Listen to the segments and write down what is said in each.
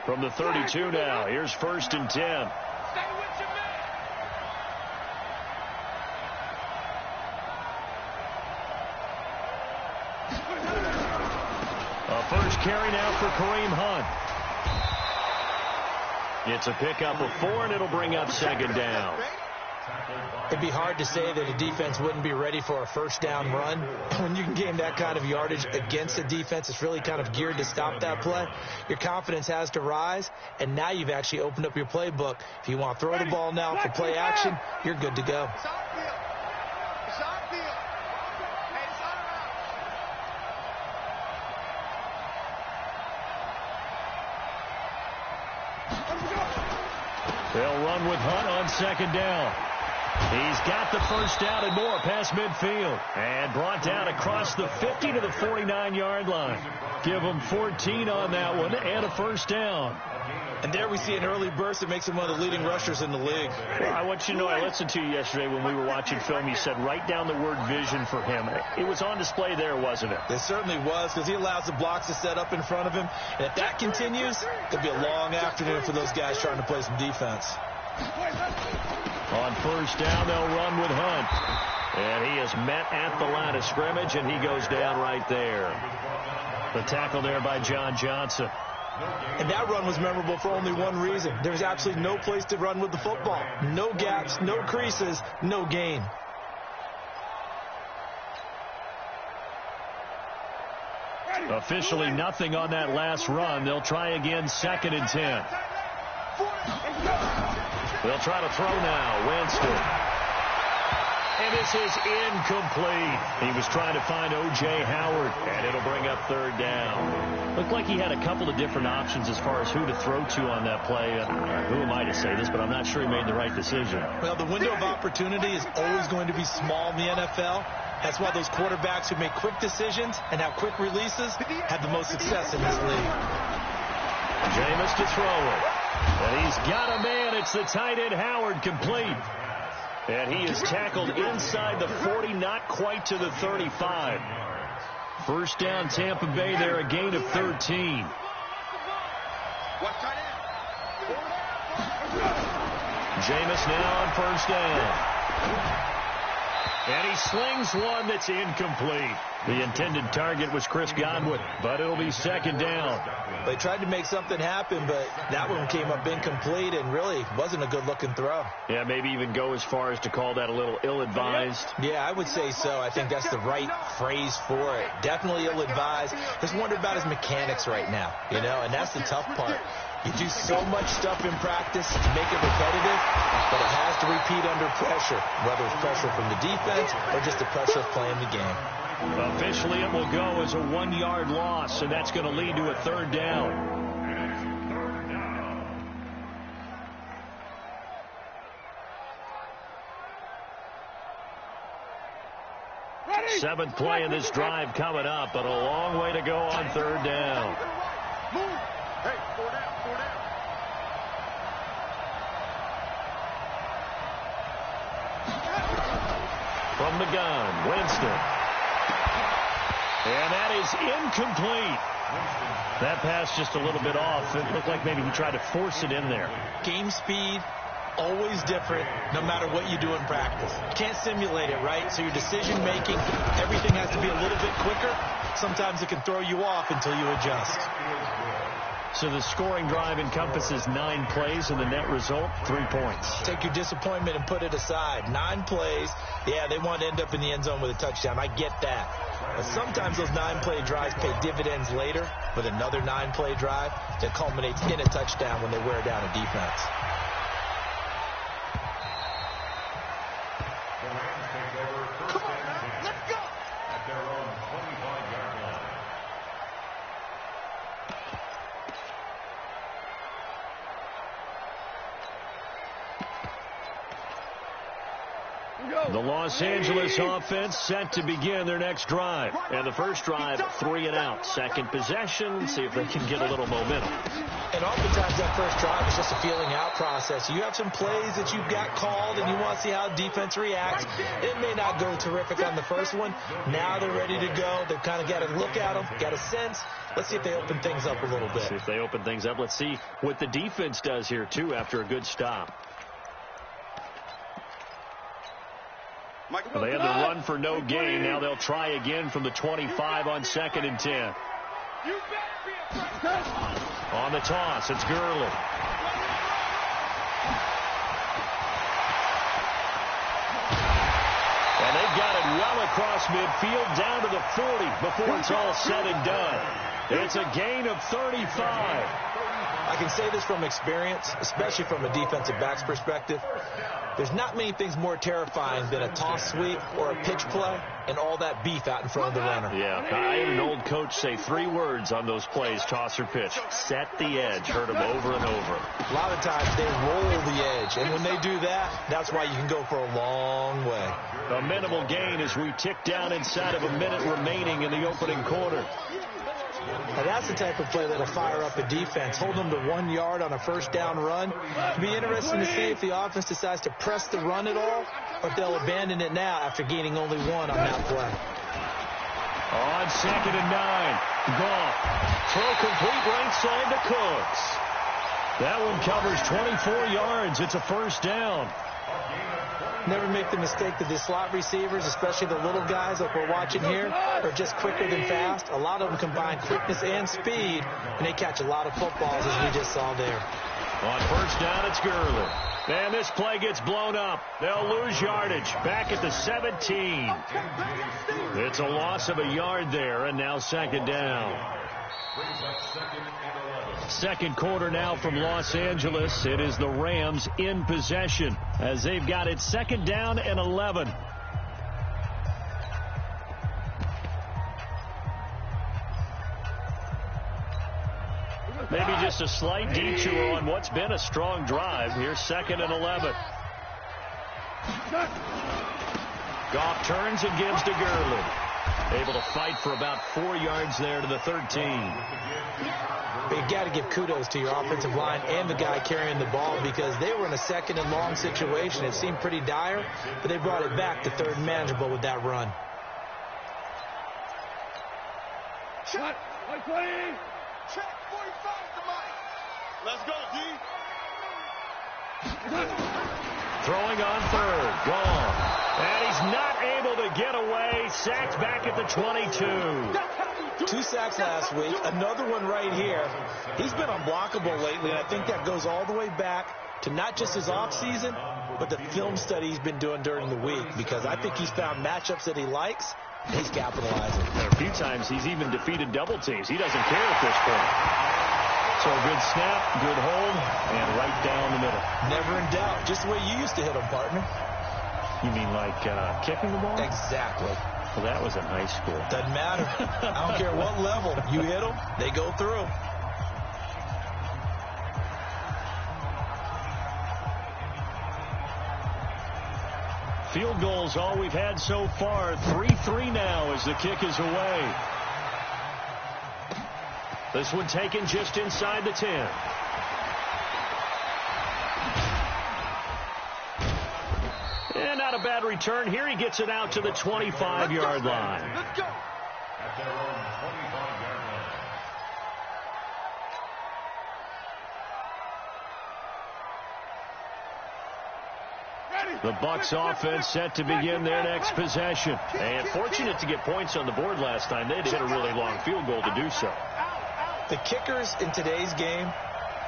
From the 32 now, here's 1st and 10. A first carry now for Kareem Hunt. It's a pickup of 4, and it'll bring up 2nd down. It'd be hard to say that a defense wouldn't be ready for a first down run. When you can gain that kind of yardage against a defense that's really kind of geared to stop that play, your confidence has to rise, and now you've actually opened up your playbook. If you want to throw the ball now for play action, you're good to go. They'll run with Hunt on 2nd down. He's got the first down and more past midfield. And brought down across the 50 to the 49-yard line. Give him 14 on that one and a first down. And there we see an early burst that makes him one of the leading rushers in the league. Well, I want you to know, I listened to you yesterday when we were watching film. You said write down the word vision for him. It was on display there, wasn't it? It certainly was, because he allows the blocks to set up in front of him. And if that continues, it'll be a long afternoon for those guys trying to play some defense. On 1st down, they'll run with Hunt. And he is met at the line of scrimmage, and he goes down right there. The tackle there by John Johnson. And that run was memorable for only one reason. There's absolutely no place to run with the football. No gaps, no creases, no gain. Officially nothing on that last run. They'll try again, 2nd and 10. They'll try to throw now. Winston. And this is incomplete. He was trying to find O.J. Howard, and it'll bring up 3rd down. Looked like he had a couple of different options as far as who to throw to on that play. Who am I to say this, but I'm not sure he made the right decision. Well, the window of opportunity is always going to be small in the NFL. That's why those quarterbacks who make quick decisions and have quick releases have the most success in this league. Jameis to throw it. And he's got a man. It's the tight end Howard, complete. And he is tackled inside the 40, not quite to the 35. First down, Tampa Bay there, a gain of 13. Jameis now on 1st down. And he slings one that's incomplete. The intended target was Chris Godwin, but it'll be 2nd down. They tried to make something happen, but that one came up incomplete and really wasn't a good-looking throw. Yeah, maybe even go as far as to call that a little ill-advised. Yeah, I would say so. I think that's the right phrase for it. Definitely ill-advised. Just wonder about his mechanics right now, you know, and that's the tough part. You do so much stuff in practice to make it repetitive, but it has to repeat under pressure, whether it's pressure from the defense or just the pressure of playing the game. Officially, it will go as a 1-yard loss, and that's going to lead to a 3rd down. Ready. 7th play of this drive coming up, but a long way to go on 3rd down. Hey, 4 down. From the gun, Winston. And that is incomplete. That pass just a little bit off. It looked like maybe he tried to force it in there. Game speed, always different, no matter what you do in practice. You can't simulate it, right? So your decision-making, everything has to be a little bit quicker. Sometimes it can throw you off until you adjust. So the scoring drive encompasses 9 plays, and the net result, 3 points. Take your disappointment and put it aside. 9 plays. Yeah, they want to end up in the end zone with a touchdown. I get that. But sometimes those 9-play drives pay dividends later with another 9-play drive that culminates in a touchdown when they wear down a defense. Come on, man. Let's go. At their own 25-yard line. The Los Angeles offense set to begin their next drive. And the first drive, 3 and out. Second possession, see if they can get a little momentum. And oftentimes that first drive is just a feeling out process. You have some plays that you've got called and you want to see how defense reacts. It may not go terrific on the first one. Now they're ready to go. They've kind of got to look at them, got a sense. Let's see if they open things up a little bit. See if they open things up. Let's see what the defense does here, too, after a good stop. Well, they had the run for no gain. Now they'll try again from the 25 on 2nd and 10. On the toss, it's Gurley. And they've got it well across midfield down to the 40 before it's all said and done. It's a gain of 35. I can say this from experience, especially from a defensive back's perspective. There's not many things more terrifying than a toss sweep or a pitch play and all that beef out in front of the runner. Yeah, I had an old coach say 3 words on those plays, toss or pitch. Set the edge. Heard them over and over. A lot of times they roll the edge, and when they do that, that's why you can go for a long way. A minimal gain as we tick down inside of a minute remaining in the opening quarter. Now that's the type of play that'll fire up a defense. Hold them to 1 yard on a first down run. It'll be interesting to see if the offense decides to press the run at all or if they'll abandon it now after gaining only 1 on that play. On 2nd and 9, Goff. Throw complete right side to Cooks. That one covers 24 yards. It's a first down. Never make the mistake that the slot receivers, especially the little guys like we're watching here, are just quicker than fast. A lot of them combine quickness and speed, and they catch a lot of footballs, as we just saw there. On first down, it's Gurley. And this play gets blown up. They'll lose yardage. Back at the 17. It's a loss of a yard there, and now 2nd down. Second quarter now from Los Angeles. It is the Rams in possession as they've got it 2nd down and 11. Maybe just a slight detour on what's been a strong drive. Here's 2nd and 11. Goff turns and gives to Gurley. Able to fight for about 4 yards there to the 13. You've got to give kudos to your offensive line and the guy carrying the ball because they were in a 2nd and long situation. It seemed pretty dire, but they brought it back to 3rd and manageable with that run. Shot. Check 45 to Mike. Let's go, D. Throwing on 3rd. Gone. And he's not able to get away. Sacked back at the 22. 2 sacks last week. Another one right here. He's been unblockable lately, and I think that goes all the way back to not just his offseason, but the film study he's been doing during the week because I think he's found matchups that he likes. He's capitalizing. A few times he's even defeated double teams. He doesn't care at this point. So a good snap, good hold, and right down the middle. Never in doubt. Just the way you used to hit him, partner. You mean like kicking the ball? Exactly. Well, that was in high school. Doesn't matter. I don't care what level. You hit them, they go through. Field goals all we've had so far. 3-3 now as the kick is away. This one taken just inside the 10. And not a bad return. Here he gets it out to the 25-yard line. Let's go. At their own 25-yard line. The Bucs offense set to begin their next possession. And fortunate to get points on the board last time. They had to hit a really long field goal to do so. The kickers in today's game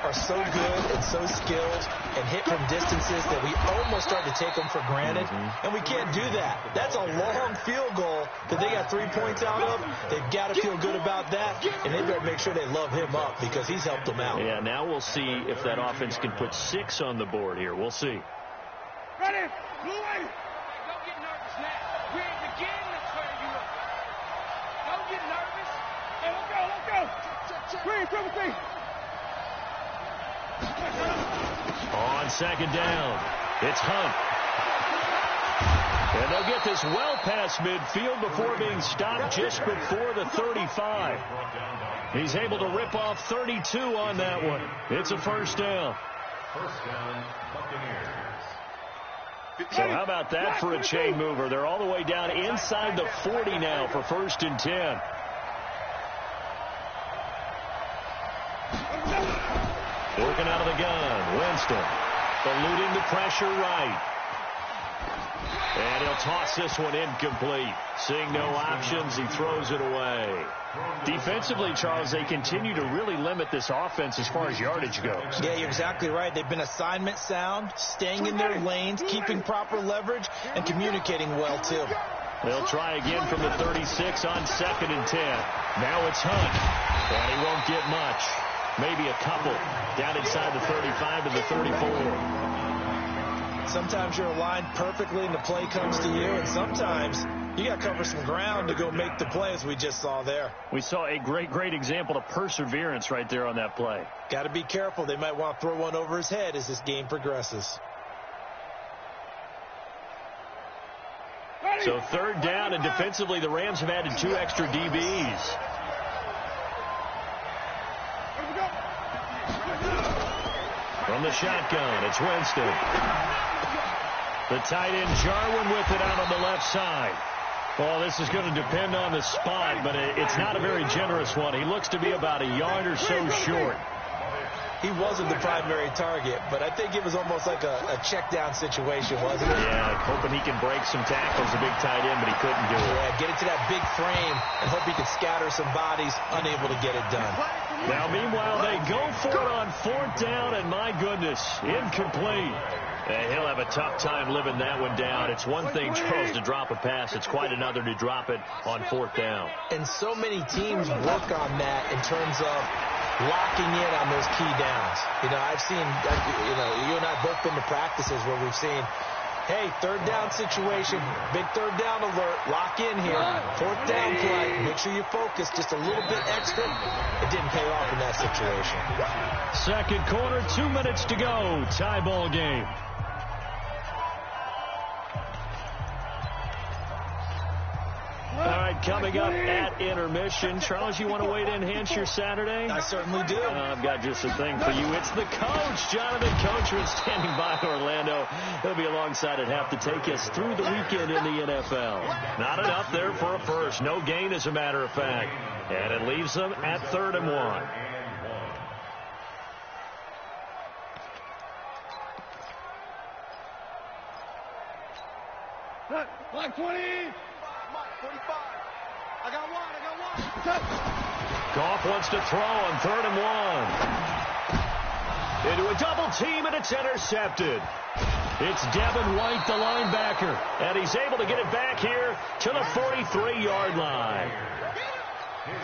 are so good and so skilled and hit from distances that we almost start to take them for granted. And we can't do that. That's a long field goal that they got 3 points out of. They've got to feel good about that, and they better make sure they love him up because he's helped them out. Yeah, now we'll see if that offense can put 6 on the board here. We'll see. Ready? Blue way. Don't get nervous now. We're at the beginning to square you up. Don't get nervous. Hey, let's go. Green, triple T. On 2nd down, it's Hunt. And they'll get this well past midfield before being stopped just before the 35. He's able to rip off 32 on that one. It's a first down. First down, Buccaneers. So how about that for a chain mover? They're all the way down inside the 40 now for 1st and 10. Working out of the gun, Winston. Eluding the pressure right. And he'll toss this one incomplete. Seeing no options, he throws it away. Defensively, Charles, they continue to really limit this offense as far as yardage goes. Yeah, you're exactly right. They've been assignment sound, staying in their lanes, keeping proper leverage, and communicating well, too. They'll try again from the 36 on 2nd and 10. Now it's Hunt, and he won't get much. Maybe a couple down inside the 35 to the 34. Sometimes you're aligned perfectly and the play comes to you, and sometimes you got to cover some ground to go make the play, as we just saw there. We saw a great example of perseverance right there on that play. Got to be careful. They might want to throw one over his head as this game progresses. So 3rd down, and defensively the Rams have added 2 extra DBs. From the shotgun, it's Winston. The tight end, Jarwin, with it out on the left side. Well, this is going to depend on the spot, but it's not a very generous one. He looks to be about a yard or so short. He wasn't the primary target, but I think it was almost like a check-down situation, wasn't it? Yeah, hoping he can break some tackles, a big tight end, but he couldn't do it. Yeah, get it to that big frame and hope he could scatter some bodies, unable to get it done. Now, meanwhile, they go for it on 4th down, and my goodness, incomplete. He'll have a tough time living that one down. It's one thing, Charles, to drop a pass. It's quite another to drop it on 4th down. And so many teams work on that in terms of locking in on those key downs. You know, I've seen, you and I both been to practices where we've seen, hey, 3rd down situation, big 3rd down alert, lock in here, 4th down play, make sure you focus just a little bit extra. It didn't pay off in that situation. 2nd quarter, 2 minutes to go, tie ball game. All right, coming up at intermission. Charles, you want to wait to enhance your Saturday? I certainly do. I've got just a thing for you. It's the coach, Jonathan Coachman, standing by Orlando. He'll be alongside at half to take us through the weekend in the NFL. Not enough there for a first. No gain, as a matter of fact. And it leaves them at 3rd and 1. Black 20. 45. I got one. Goff wants to throw on 3rd and 1. Into a double team, and it's intercepted. It's Devin White, the linebacker, and he's able to get it back here to the 43-yard line.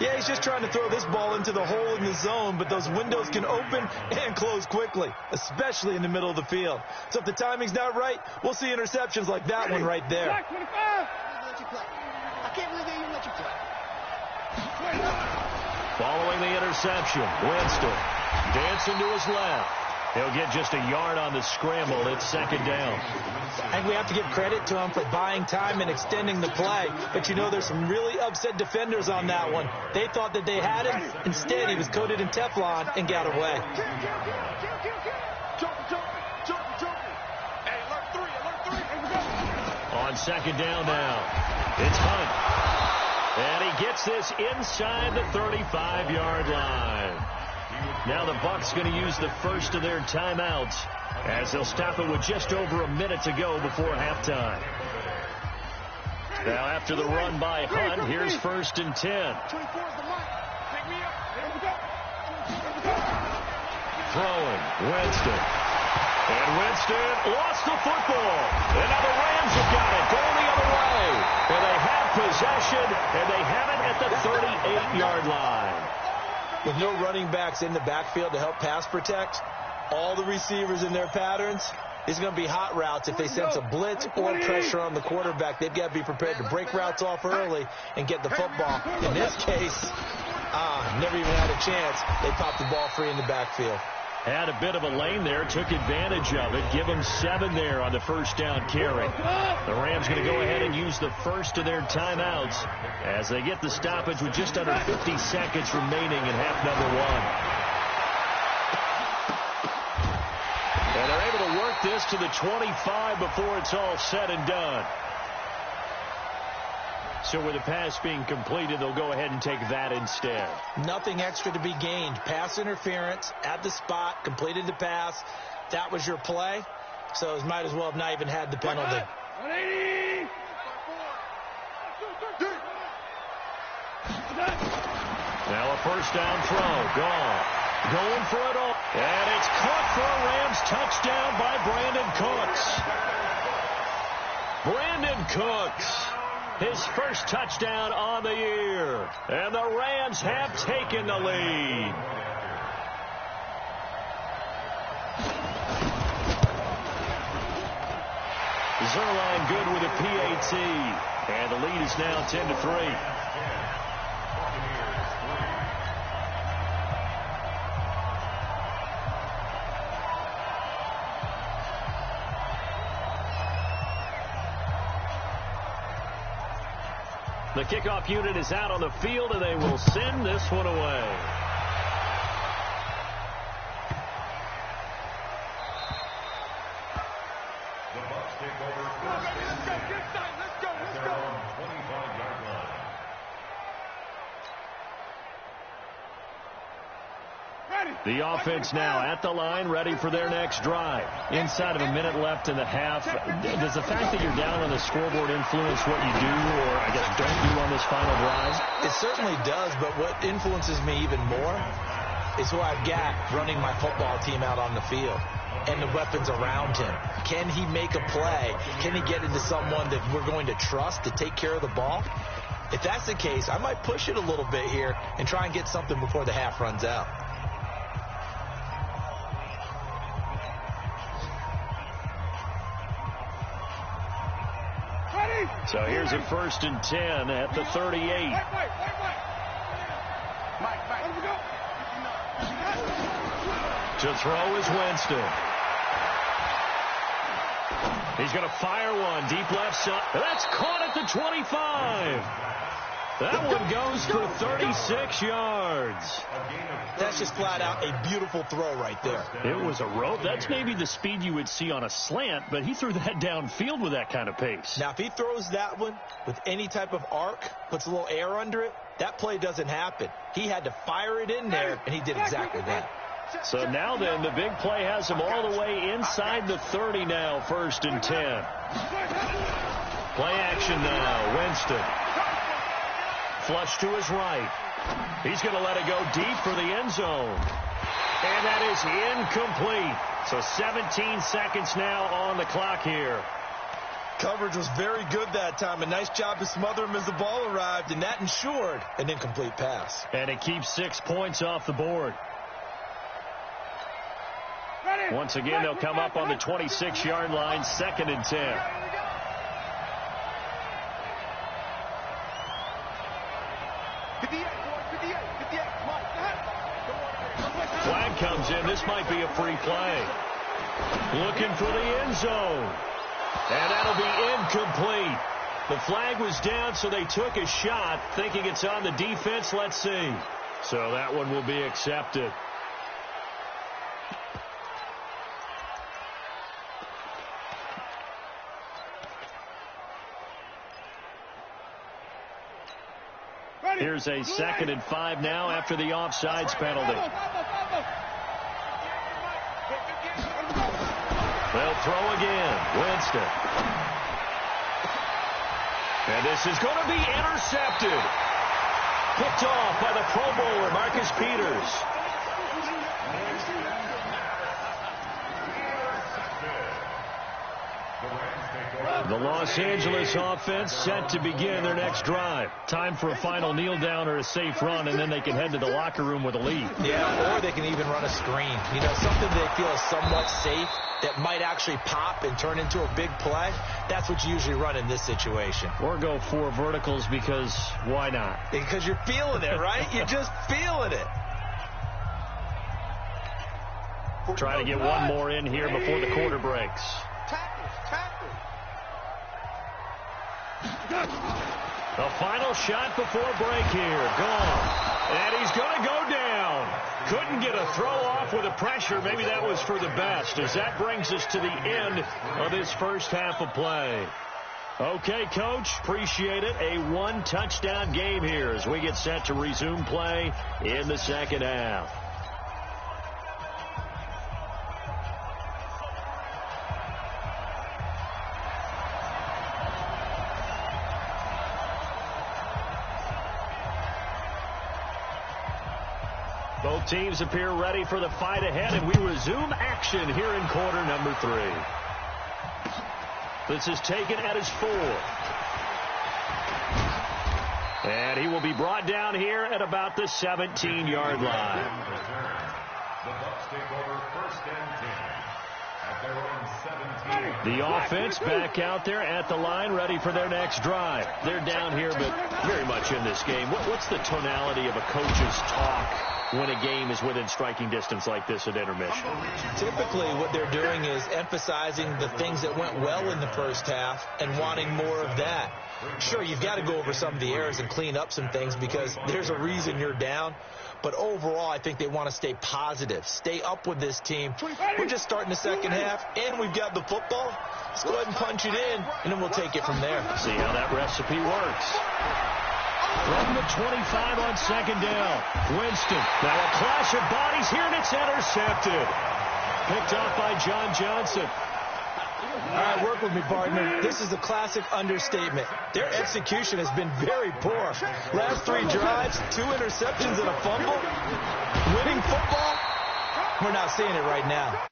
Yeah, he's just trying to throw this ball into the hole in the zone, but those windows can open and close quickly, especially in the middle of the field. So if the timing's not right, we'll see interceptions like that one right there. Black 25. I can't believe they even let you play. Following the interception, Winston dancing to his left. He'll get just a yard on the scramble. It's 2nd down. And we have to give credit to him for buying time and extending the play. But, you know, there's some really upset defenders on that one. They thought that they had him. Instead, he was coated in Teflon and got away. On 2nd down now, it's Hunt. And he gets this inside the 35-yard line. Now the Bucs going to use the first of their timeouts as they'll stop it with just over a minute to go before halftime. Now after the run by Hunt, here's 1st and 10. Throwing, Winston. And Winston lost the football. And now the Rams have got it, going the other way. And they have possession, and they have it at the 38-yard line. With no running backs in the backfield to help pass protect, all the receivers in their patterns, it's going to be hot routes. If they sense a blitz or pressure on the quarterback, they've got to be prepared to break routes off early and get the football. In this case, never even had a chance. They popped the ball free in the backfield. Had a bit of a lane there, took advantage of it. Give them 7 there on the first down carry. The Rams going to go ahead and use the first of their timeouts as they get the stoppage with just under 50 seconds remaining in half number 1. And they're able to work this to the 25 before it's all said and done. So with the pass being completed, they'll go ahead and take that instead. Nothing extra to be gained. Pass interference at the spot, completed the pass. That was your play. So it might as well have not even had the penalty. 180. Now a first down throw. Gone. Going for it all. And it's caught for a Rams touchdown by Brandon Cooks. Brandon Cooks. His first touchdown on the year. And the Rams have taken the lead. Zerline good with a PAT. And the lead is now 10-3. The kickoff unit is out on the field, and they will send this one away. The Bucs take over first and 10 at their own 25-yard line. The offense now at the line, ready for their next drive. Inside of a minute left in the half, does the fact that you're down on the scoreboard influence what you do, or I guess don't do on this final drive? It certainly does, but what influences me even more is who I've got running my football team out on the field and the weapons around him. Can he make a play? Can he get into someone that we're going to trust to take care of the ball? If that's the case, I might push it a little bit here and try and get something before the half runs out. So here's a 1st and 10 at the 38. To throw is Winston. He's going to fire one deep left side. That's caught at the 25. That one goes for 36 yards. That's just flat out a beautiful throw right there. It was a rope. That's maybe the speed you would see on a slant, but he threw that downfield with that kind of pace. Now, if he throws that one with any type of arc, puts a little air under it, that play doesn't happen. He had to fire it in there, and he did exactly that. So now then, the big play has him all the way inside the 30 now, 1st and 10. Play action now, Winston. Flush to his right. He's going to let it go deep for the end zone. And that is incomplete. So 17 seconds now on the clock here. Coverage was very good that time. A nice job to smother him as the ball arrived, and that ensured an incomplete pass. And it keeps 6 points off the board. Once again, they'll come up on the 26-yard line, 2nd and 10. Flag comes in. This might be a free play. Looking for the end zone. And that'll be incomplete. The flag was down, so they took a shot, thinking it's on the defense. Let's see. So that one will be accepted. Here's a 2nd and 5 now after the offsides penalty. They'll throw again. Winston. And this is going to be intercepted. Picked off by the Pro Bowler, Marcus Peters. The Los Angeles offense set to begin their next drive. Time for a final kneel down or a safe run, and then they can head to the locker room with a lead. Yeah, or they can even run a screen. You know, something they feel is somewhat safe that might actually pop and turn into a big play. That's what you usually run in this situation. Or go 4 verticals because why not? Because you're feeling it, right? You're just feeling it. Try to get one more in here before the quarter breaks. The final shot before break here. Gone. And he's going to go down. Couldn't get a throw off with the pressure. Maybe that was for the best, as that brings us to the end of this first half of play. Okay, Coach, appreciate it. A one-touchdown game here as we get set to resume play in the second half. Both teams appear ready for the fight ahead, and we resume action here in quarter number 3. This is taken at his 4. And he will be brought down here at about the 17-yard line. The Bucs take over 1st and 10 at their own 17. The offense back out there at the line, ready for their next drive. They're down here, but very much in this game. What's the tonality of a coach's talk when a game is within striking distance like this at intermission? Typically, what they're doing is emphasizing the things that went well in the first half and wanting more of that. Sure, you've got to go over some of the errors and clean up some things because there's a reason you're down. But overall, I think they want to stay positive, stay up with this team. We're just starting the second half, and we've got the football. Let's go ahead and punch it in, and then we'll take it from there. See how that recipe works. From the 25 on second down, Winston. Now a clash of bodies here, and it's intercepted. Picked off by John Johnson. All right, work with me, partner. This is a classic understatement. Their execution has been very poor. Last 3 drives, 2 interceptions and a fumble. Winning football, we're not seeing it right now.